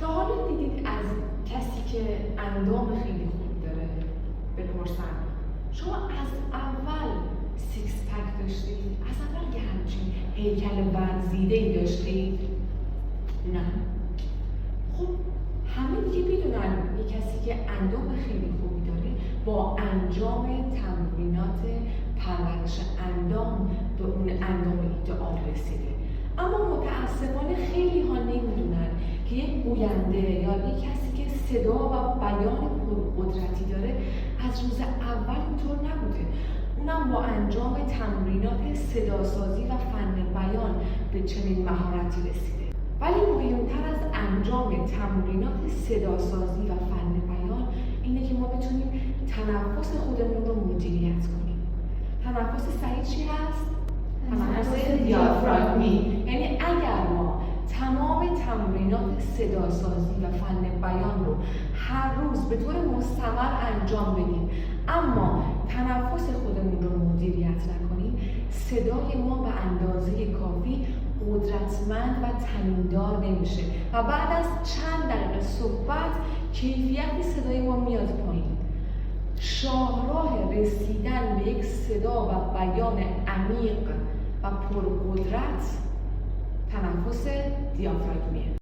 تا حالا دیدید از کسی که اندام خیلی خوب داره بپرسن شما از اول سیکس پک داشتید؟ از اول یه همچین هیکل ورزیده‌ای داشتید؟ نه. خب همه دیگه میدونن یه کسی که اندام خیلی خوبی داره با انجام تمرینات پرورش اندام به اون اندام ایدئال رسیده. اما متاسفانه خیلی ها نمیدونن که یک گوینده یا یک کسی که صدا و بیان پرقدرتی داره از روز اول اینطور نبوده. اونم با انجام تمرینات صداسازی و فن بیان به چنین مهارتی رسیده. ولی مهمتر از انجام تمرینات صداسازی و فن بیان اینه که ما بتونیم تنفس خودمون رو مدیریت کنیم. تنفس صحیح چی هست؟ تنفس دیافراگمی. یعنی اگر ما تمام تمرینات صداسازی و فن بیان رو هر روز به طور مستمر انجام بدیم اما تنفس خودمون رو مدیریت نکنیم، صدای ما به اندازه کافی قدرتمند و طنیندار نمیشه و بعد از چند دقیقه صحبت کیفیت صدای ما میاد پایین. شاهراه رسیدن به یک صدا و بیان عمیق و پرقدرت تنفس دیافراگمیه.